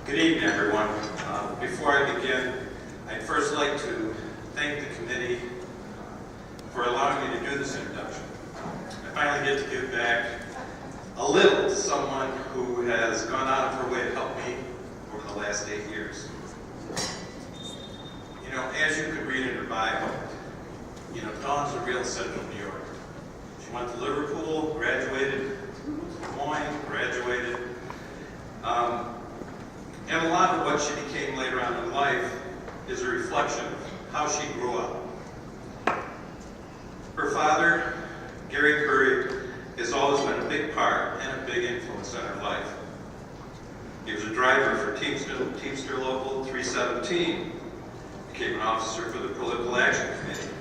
Good evening, everyone. Before I begin, I'd first like to thank the committee for allowing me to do this introduction. I finally get to give back a little to someone who has gone out of her way to help me over the last 8 years. You know, as you could read in her Bible, Dawn's a real Central New York. She went to Liverpool, graduated, Des Moines, graduated. And a lot of what she became later on in life is a reflection of how she grew up. Her father, Gary Curry, has always been a big part and a big influence in her life. He was a driver for Teamster Local 317, became an officer for the Political Action Committee.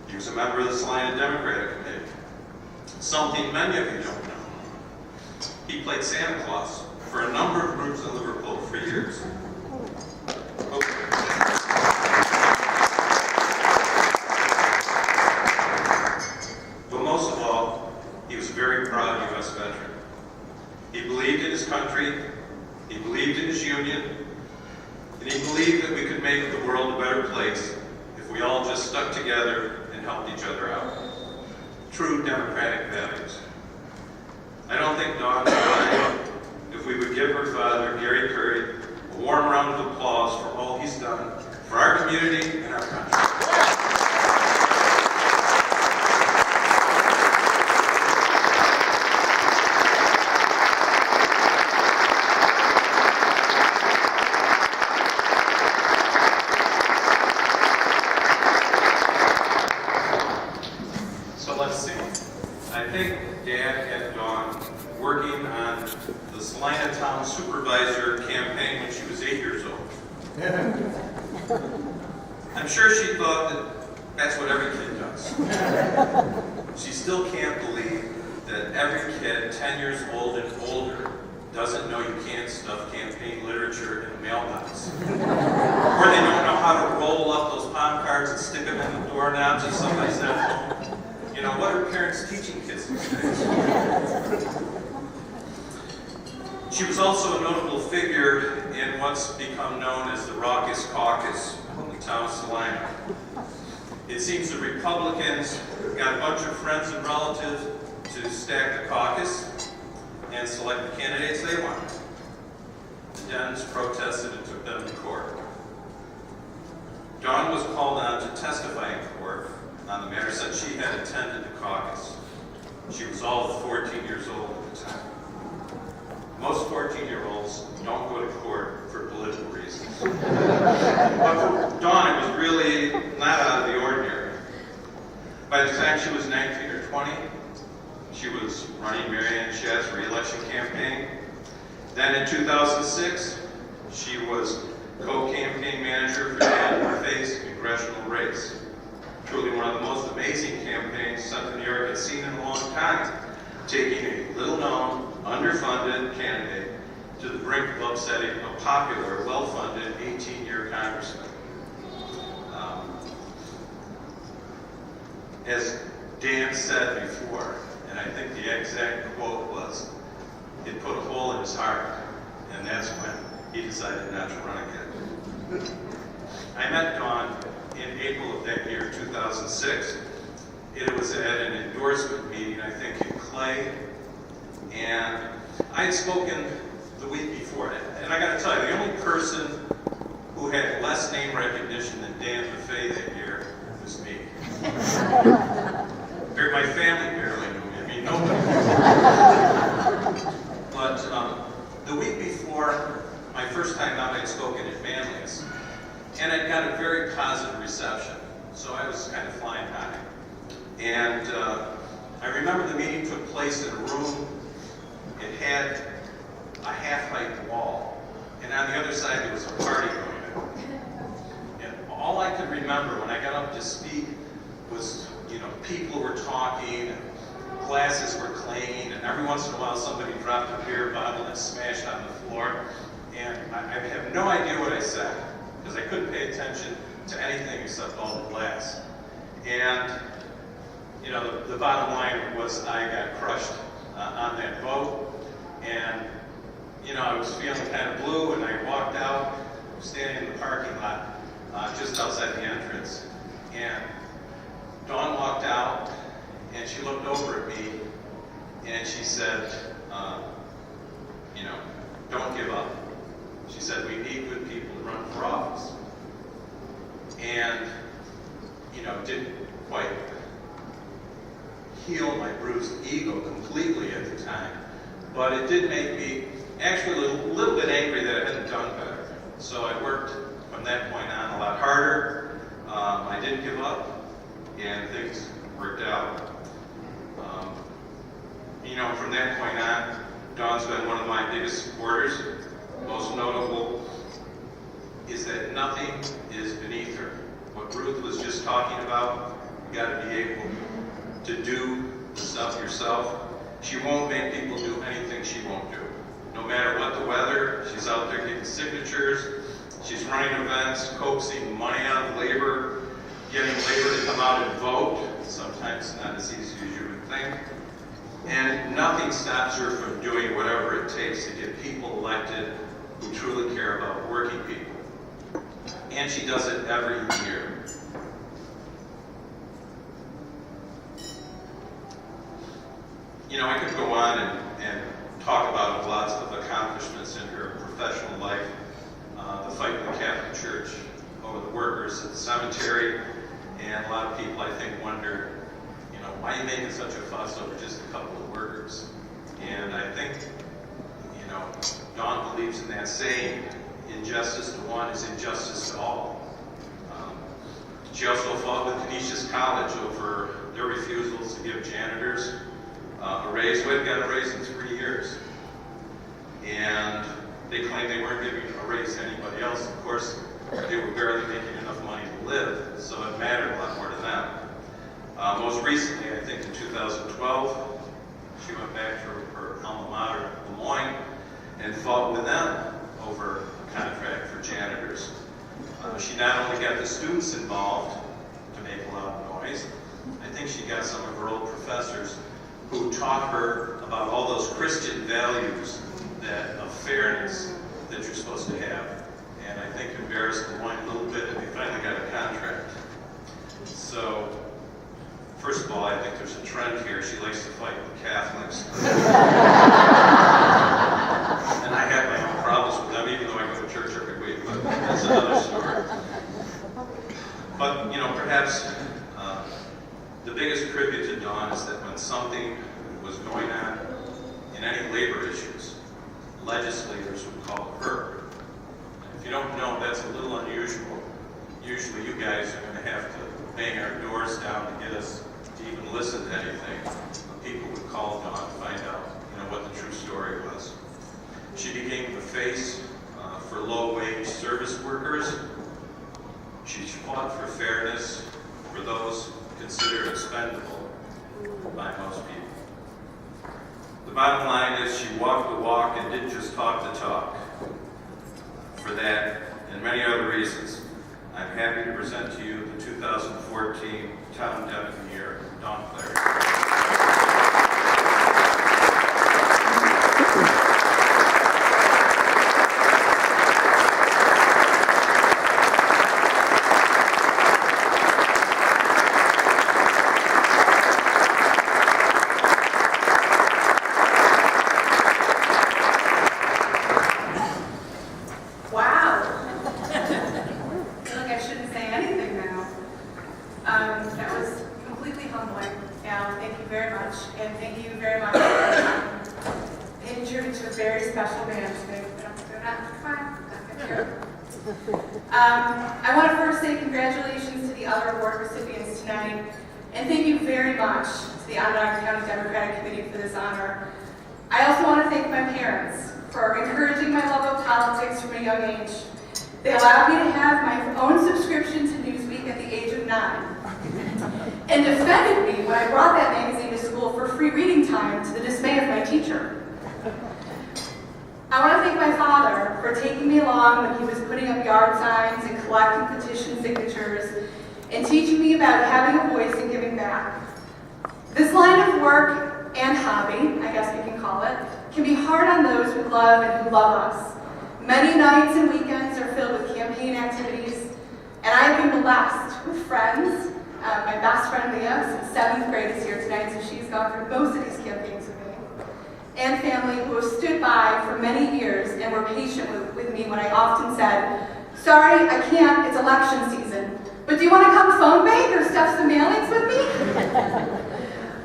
He was a member of the Salina Democratic Committee. Something many of you don't know. He played Santa Claus for a number of groups in Liverpool for years. But most of all, he was a very proud U.S. veteran. He believed in his country, he believed in his union, and he believed that we could make the world a better place if we all just stuck together and helped each other out. True democratic values. I don't think Dawn would mind if we would give her father, Gary Curry, a warm round of applause for all he's done for our community and our country. So let's see. I think Dad had Dawn working on the Salina Town Supervisor campaign when she was 8 years old. I'm sure she thought that that's what every kid does. She still can't believe that every kid 10 years old and older doesn't know you can't stuff campaign literature in a mailbox. Or they don't know how to roll up those palm cards and stick them in the doorknobs if somebody said, what are parents teaching kids these days? She was also a notable figure in what's become known as the Raucous Caucus in the town of Salina. It seems the Republicans got a bunch of friends and relatives to stack the caucus and select the candidates they wanted. The Dems protested and took them to court. Dawn was called on to testify in court on the matter since she had attended the caucus. She was all of 14 years old at the time. Most 14-year-olds don't go to court for political reasons. But for Dawn, it was really not out of the ordinary. By the time she was 19 or 20, she was running Mary Ann Shadd's re-election campaign. Then in 2006, she was co-campaign manager for Dan Murphy's congressional race. Truly one of the most amazing campaigns Central New York has seen in a long time, taking a little-known, underfunded candidate to the brink of upsetting a popular, well-funded 18-year congressman. As Dan said before, and I think the exact quote was, it put a hole in his heart, and that's when he decided not to run again. I met Dawn in April of that year, 2006. It was at an endorsement meeting, I think, in Clay, and I had spoken the week before. And I got to tell you, the only person who had less name recognition than Dan Buffet that year was me. My family barely knew me. I mean, nobody. But the week before, my first time out, I'd spoken at Manlius, and I'd got a very positive reception. So I was kind of flying high. And I remember the meeting took place in a room. It had a half-height wall, and on the other side there was a party going on. And all I could remember when I got up to speak was, people were talking, and glasses were clanging, and every once in a while somebody dropped a beer bottle and smashed on the floor. And I have no idea what I said, because I couldn't pay attention to anything except all the glass. And the bottom line was I got crushed on that vote, and I was feeling kind of blue, and I walked out, standing in the parking lot, just outside the entrance. And Dawn walked out, and she looked over at me, and she said, don't give up. She said, we need good people to run for office. And, didn't quite heal my bruised ego completely at the time, but it did make me actually a little bit angry that I hadn't done better. So I worked from that point on a lot harder. I didn't give up, and things worked out. From that point on, Dawn's been one of my biggest supporters. Most notable is that nothing is beneath her. What Ruth was just talking about, you got to be able to do the stuff yourself. She won't make people do anything she won't do. No matter what the weather, she's out there getting signatures, she's running events, coaxing money out of labor, getting labor to come out and vote. Sometimes not as easy as you would think. And nothing stops her from doing whatever it takes to get people elected who truly care about working people. And she does it every year. I could go on and talk about lots of accomplishments in her professional life. The fight in the Catholic Church over the workers at the cemetery. And a lot of people, I think, wonder, why are you making such a fuss over just a couple of workers? And I think, Dawn believes in that saying, injustice to one is injustice to all. She also fought with Canisius College over their refusals to give janitors a raise. We've got a raise in 3 years. And they claimed they weren't giving a raise to anybody else. Of course, they were barely making enough money to live, so it mattered a lot more to them. Most recently, I think in 2012, she went back to her alma mater, Des Moines, and fought with them over a contract for janitors. She not only got the students involved to make a lot of noise, I think she got some of her old professors who taught her about all those Christian values of fairness that you're supposed to have. And I think embarrassed Des Moines a little bit, and they finally got a contract. So, first of all, I think there's a trend here. She likes to fight with Catholics. And I have my own problems with them, even though I go to church every week, but that's another story. But, perhaps the biggest tribute to Dawn is that when something was going on in any labor issues, legislators would call her. And if you don't know, that's a little unusual. Usually you guys are going to have to bang our doors down to get us to even listen to anything. But people would call Dawn to find out, what the true story was. She became the face for low-wage service workers. She fought for fairness for those considered expendable by most people. The bottom line is she walked the walk and didn't just talk the talk. For that and many other reasons, I'm happy to present to you the 2014 Town Deb of the Year, Dawn Clary. I want to first say congratulations to the other award recipients tonight, and thank you very much to the Onondaga County Democratic Committee for this honor. I also want to thank my parents for encouraging my love of politics from a young age. They allowed me to have my own subscription to Newsweek at the age of 9, and defended me when I brought that magazine to school for free reading time to the dismay of my teacher. I want to thank my father for taking me along when he was putting up yard signs and collecting petition signatures and teaching me about having a voice and giving back. This line of work and hobby, I guess we can call it, can be hard on those who love and who love us. Many nights and weekends are filled with campaign activities, and I have been blessed with friends. My best friend Leah, since 7th grade, is here tonight, so she's gone through most of these campaigns with me. And family who have stood by for many years and were patient with me when I often said, sorry, I can't, it's election season, but do you want to come phone bank or stuff some mailings with me?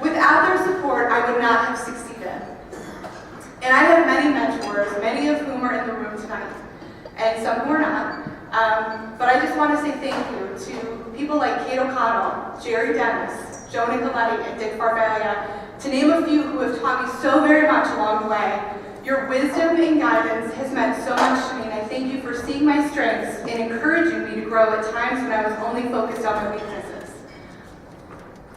Without their support, I would not have succeeded. And I have many mentors, many of whom are in the room tonight, and some who are not. But I just want to say thank you to people like Kate O'Connell, Jerry Dennis, Joe Nicoletti, and Dick Farvalia, to name a few who have taught me so very much along the way. Your wisdom and guidance has meant so much to me, and I thank you for seeing my strengths and encouraging me to grow at times when I was only focused on my weaknesses.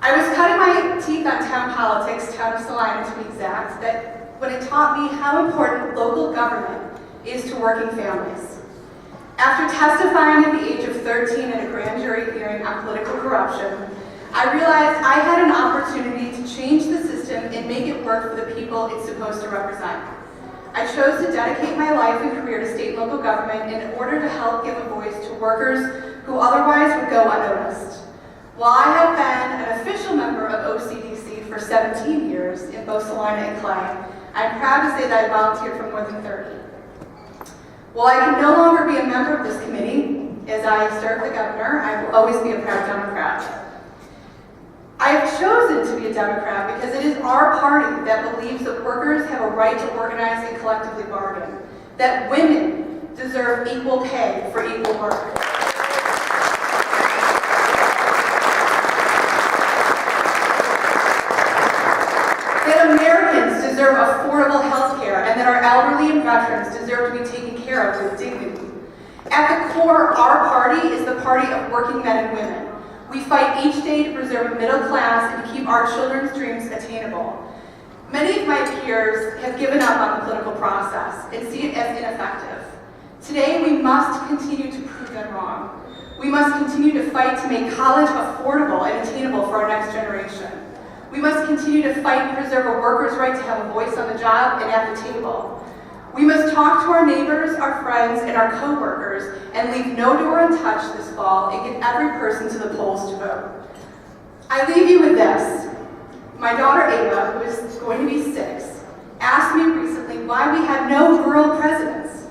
I was cutting my teeth on town politics, town of Salina to be exact, that when it taught me how important local government is to working families. After testifying at the age of 13 at a grand jury hearing on political corruption, I realized I had an opportunity to change the system and make it work for the people it's supposed to represent. I chose to dedicate my life and career to state and local government in order to help give a voice to workers who otherwise would go unnoticed. While I have been an official member of OCDC for 17 years in both Salina and Clay, I'm proud to say that I volunteered for more than 30. While I can no longer be a member of this committee, as I serve the governor, I will always be a proud Democrat. I have chosen to be a Democrat because it is our party that believes that workers have a right to organize and collectively bargain, that women deserve equal pay for equal work. That Americans deserve affordable health care and that our elderly and veterans deserve to be taken care of with dignity. At the core, our party is the party of working men and women. We fight each day to preserve a middle class and to keep our children's dreams attainable. Many of my peers have given up on the political process and see it as ineffective. Today, we must continue to prove them wrong. We must continue to fight to make college affordable and attainable for our next generation. We must continue to fight and preserve a worker's right to have a voice on the job and at the table. We must talk to our neighbors, our friends, and our co-workers and leave no door untouched this fall and get every person to the polls to vote. I leave you with this. My daughter Ava, who is going to be 6, asked me recently why we had no girl presidents.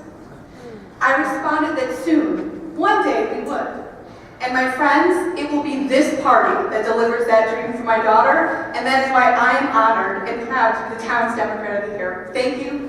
I responded that soon, one day we would. And my friends, it will be this party that delivers that dream for my daughter, and that is why I am honored and proud to be the town's Democrat of the Year. Thank you.